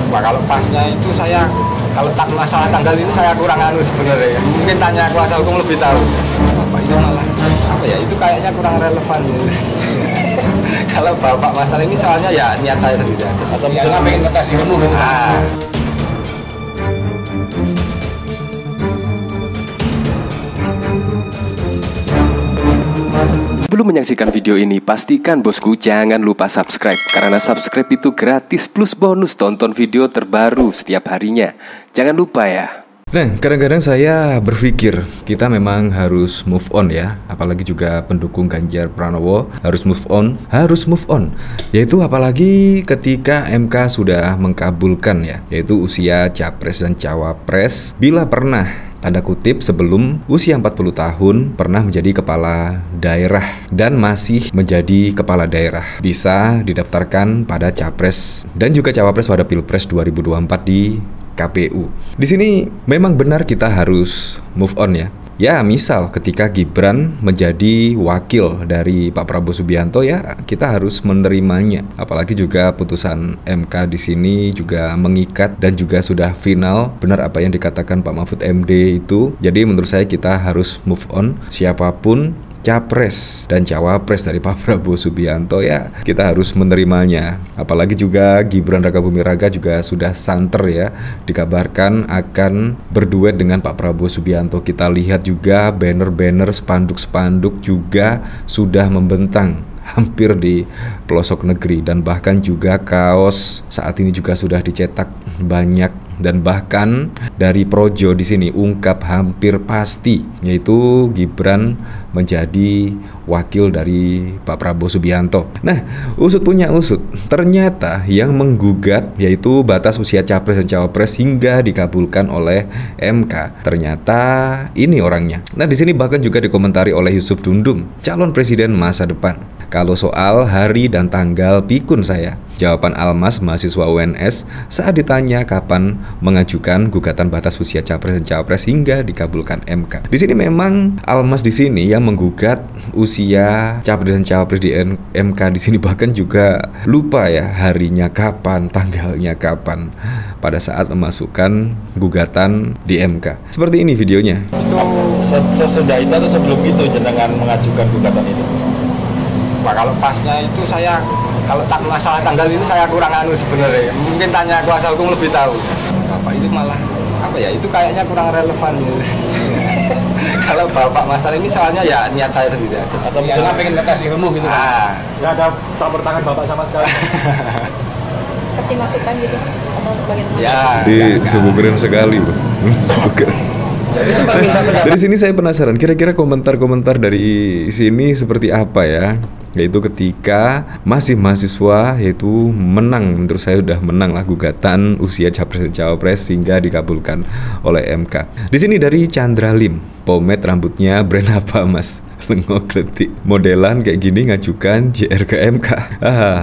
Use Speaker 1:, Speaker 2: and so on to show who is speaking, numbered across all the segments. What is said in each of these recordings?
Speaker 1: Wah, kalau pasnya itu saya, kalau tak masalah tanggal ini saya kurang anu sebenarnya. Mungkin tanya kuasa hukum lebih tahu. Bapak itu malah apa ya? Itu kayaknya kurang relevan. Kalau bapak masalah ini soalnya ya niat saya sendiri aja.
Speaker 2: Atau misalnya pengen ngetes ilmu gitu.
Speaker 3: Belum menyaksikan video ini, pastikan bosku jangan lupa subscribe. Karena subscribe itu gratis plus bonus tonton video terbaru setiap harinya. Jangan lupa ya.
Speaker 4: Nah, kadang-kadang saya berpikir kita memang harus move on ya. Apalagi juga pendukung Ganjar Pranowo harus move on. Yaitu apalagi ketika MK sudah mengkabulkan ya, yaitu usia capres dan cawapres bila pernah tanda kutip sebelum usia 40 tahun pernah menjadi kepala daerah dan masih menjadi kepala daerah bisa didaftarkan pada capres dan juga cawapres pada Pilpres 2024 di KPU. Di sini memang benar kita harus move on ya. Ya, misal ketika Gibran menjadi wakil dari Pak Prabowo Subianto ya, kita harus menerimanya. Apalagi juga putusan MK di sini juga mengikat dan juga sudah final. Benar apa yang dikatakan Pak Mahfud MD itu. Jadi menurut saya kita harus move on. Siapapun capres dan cawapres dari Pak Prabowo Subianto ya, kita harus menerimanya. Apalagi juga Gibran Rakabuming Raka juga sudah santer ya, dikabarkan akan berduet dengan Pak Prabowo Subianto. Kita lihat juga banner-banner, spanduk-spanduk juga sudah membentang hampir di pelosok negeri, dan bahkan juga kaos saat ini juga sudah dicetak banyak, dan bahkan dari Projo di sini ungkap hampir pasti yaitu Gibran menjadi wakil dari Pak Prabowo Subianto. Nah, usut punya usut, ternyata yang menggugat yaitu batas usia capres dan cawapres hingga dikabulkan oleh MK. Ternyata ini orangnya. Nah, di sini bahkan juga dikomentari oleh Yusuf Dundung, calon presiden masa depan. Kalau soal hari dan tanggal pikun saya. Jawaban Almas, mahasiswa UNS, saat ditanya kapan mengajukan gugatan batas usia capres dan cawapres hingga dikabulkan MK. Di sini memang Almas di sini yang menggugat usia capres dan cawapres di MK di sini, bahkan juga lupa ya harinya kapan, tanggalnya kapan pada saat memasukkan gugatan di MK. Seperti ini videonya.
Speaker 2: Itu sesudah itu atau sebelum itu jenengan mengajukan gugatan itu?
Speaker 1: Wah, kalau pasnya itu saya, kalau tak masalah tanggal ini saya kurang anu sebenarnya. Mungkin tanya kuasa hukum lebih tahu. Bapak itu malah apa ya? Itu kayaknya kurang relevan. Kalau bapak masalah ini soalnya ya niat saya sendiri aja.
Speaker 2: Atau misalnya pengen ngetes ilmu gitu.
Speaker 1: Nggak
Speaker 2: ada campur tangan bapak sama sekali.
Speaker 5: Kasih masukan gitu atau bagaimana?
Speaker 1: Ya.
Speaker 4: Sungguh keren sekali, Bro. Sungguh keren. Dari sini saya penasaran, kira-kira komentar-komentar dari sini seperti apa ya? Yaitu ketika masih mahasiswa, yaitu menang, menurut saya udah menang lah gugatan usia capres dan cawapres hingga dikabulkan oleh MK. Di sini dari Chandra Lim, pomade rambutnya brand apa mas? Lengok letik, modelan kayak gini ngajukan JR ke MK.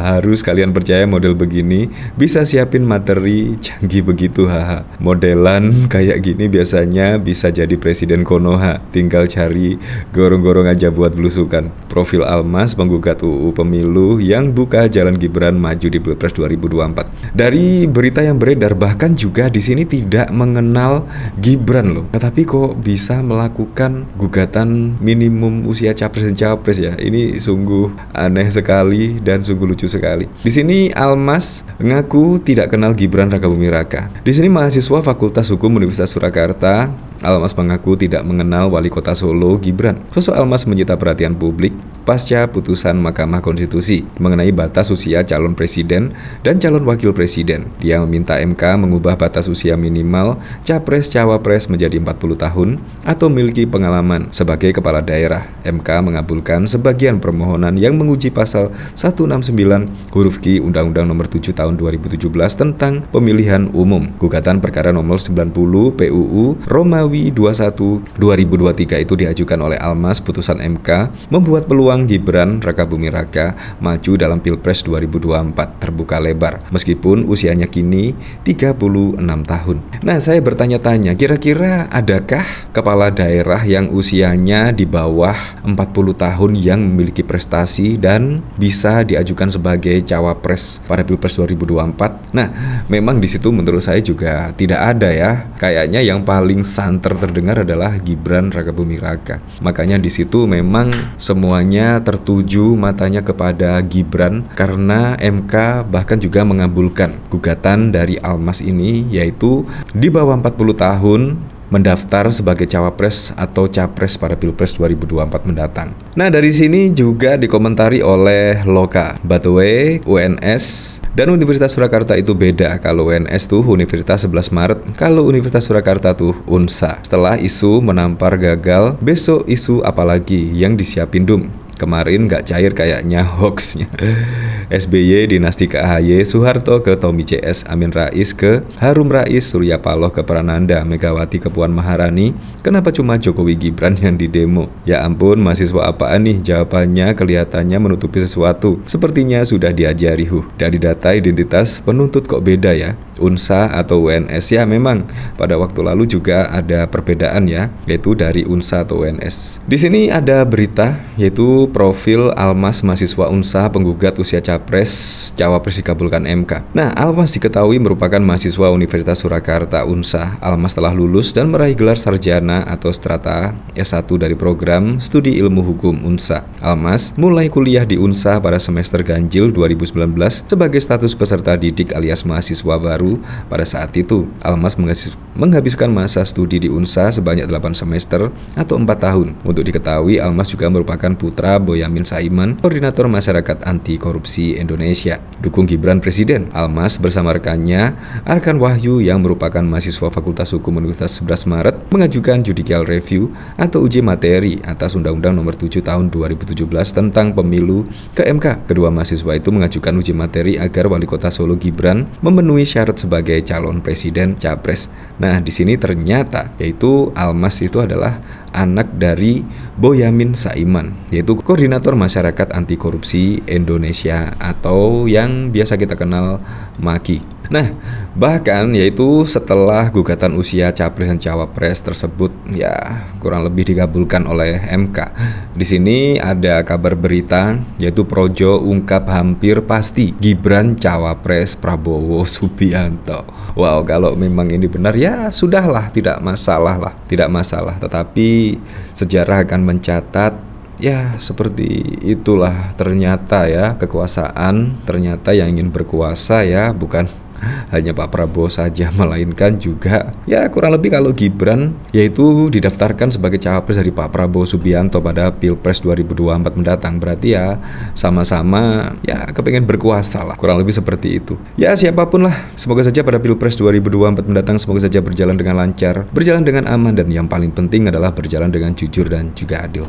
Speaker 4: Harus kalian percaya model begini bisa siapin materi canggih begitu. Modelan kayak gini biasanya bisa jadi presiden Konoha, tinggal cari gorong-gorong aja buat belusukan. Profil Almas menggugat UU Pemilu yang buka jalan Gibran maju di Pilpres 2024. Dari berita yang beredar bahkan juga di sini tidak mengenal Gibran loh. Tapi kok bisa melakukan gugatan minimum usia capres dan cawapres ya. Ini sungguh aneh sekali dan sungguh lucu sekali. Di sini Almas ngaku tidak kenal Gibran Rakabuming Raka. Di sini mahasiswa Fakultas Hukum Universitas Surakarta, Almas mengaku tidak mengenal Wali Kota Solo Gibran. Sosok Almas menyita perhatian publik pasca putusan Mahkamah Konstitusi mengenai batas usia calon presiden dan calon wakil presiden. Dia meminta MK mengubah batas usia minimal capres cawapres menjadi 40 tahun atau memiliki pengalaman sebagai kepala daerah. MK mengabulkan sebagian permohonan yang menguji pasal 169 huruf Q Undang-Undang Nomor 7 Tahun 2017 tentang Pemilihan Umum. Gugatan perkara nomor 90 PUU Romawi Januari 2023 itu diajukan oleh Almas, putusan MK membuat peluang Gibran Rakabuming Raka maju dalam Pilpres 2024 terbuka lebar meskipun usianya kini 36 tahun. Nah, saya bertanya-tanya, kira-kira adakah kepala daerah yang usianya di bawah 40 tahun yang memiliki prestasi dan bisa diajukan sebagai cawapres pada Pilpres 2024? Nah, memang di situ menurut saya juga tidak ada ya. Kayaknya yang paling santer terdengar adalah Gibran Rakabuming Raka. Makanya di situ memang semuanya tertuju matanya kepada Gibran karena MK bahkan juga mengabulkan gugatan dari Almas ini, yaitu di bawah 40 tahun mendaftar sebagai cawapres atau capres pada Pilpres 2024 mendatang. Nah, dari sini juga dikomentari oleh Loka. By the way, UNS dan Universitas Surakarta itu beda. Kalau UNS tuh Universitas 11 Maret, kalau Universitas Surakarta tuh UNSA. Setelah isu menampar gagal, besok isu apalagi yang disiapin DUM. Kemarin nggak cair kayaknya hoaxnya. SBY dinasti ke AHY, Soeharto ke Tommy CS, Amin Rais ke Harum Rais, Surya Paloh ke Prananda, Megawati ke Puan Maharani. Kenapa cuma Jokowi Gibran yang di demo? Ya ampun, mahasiswa apaan nih? Jawabannya kelihatannya menutupi sesuatu. Sepertinya sudah diajari dari data identitas penuntut kok beda ya. UNSA atau UNS ya, memang pada waktu lalu juga ada perbedaan ya, yaitu dari UNSA atau UNS. Di sini ada berita yaitu profil Almas mahasiswa UNSA penggugat usia capres cawapres dikabulkan MK. Nah, Almas diketahui merupakan mahasiswa Universitas Surakarta UNSA. Almas telah lulus dan meraih gelar sarjana atau strata S1 dari program studi ilmu hukum UNSA. Almas mulai kuliah di UNSA pada semester ganjil 2019 sebagai status peserta didik alias mahasiswa baru. Pada saat itu, Almas menghabiskan masa studi di UNSA sebanyak 8 semester atau 4 tahun. Untuk diketahui, Almas juga merupakan putra Boyamin Saiman, koordinator masyarakat anti korupsi Indonesia. Dukung Gibran Presiden, Almas bersama rekannya Arkan Wahyu yang merupakan mahasiswa Fakultas Hukum Universitas 11 Maret mengajukan judicial review atau uji materi atas Undang-Undang Nomor 7 Tahun 2017 tentang pemilu ke MK. Kedua mahasiswa itu mengajukan uji materi agar Wali Kota Solo Gibran memenuhi syarat sebagai calon presiden capres. Nah, di sini ternyata yaitu Almas itu adalah anak dari Boyamin Saiman, yaitu koordinator masyarakat anti korupsi Indonesia atau yang biasa kita kenal MAKI. Nah, bahkan yaitu setelah gugatan usia capres dan cawapres tersebut ya kurang lebih dikabulkan oleh MK. Di sini ada kabar berita yaitu Projo ungkap hampir pasti Gibran cawapres Prabowo Subianto. Wow, kalau memang ini benar ya sudahlah, tidak masalah lah, tidak masalah. Tetapi sejarah akan mencatat ya seperti itulah ternyata ya kekuasaan, ternyata yang ingin berkuasa ya bukan hanya Pak Prabowo saja, melainkan juga ya kurang lebih kalau Gibran yaitu didaftarkan sebagai cawapres dari Pak Prabowo Subianto pada Pilpres 2024 mendatang, berarti ya sama-sama ya kepengen berkuasa lah, kurang lebih seperti itu. Ya siapapun lah, semoga saja pada Pilpres 2024 mendatang semoga saja berjalan dengan lancar, berjalan dengan aman, dan yang paling penting adalah berjalan dengan jujur dan juga adil.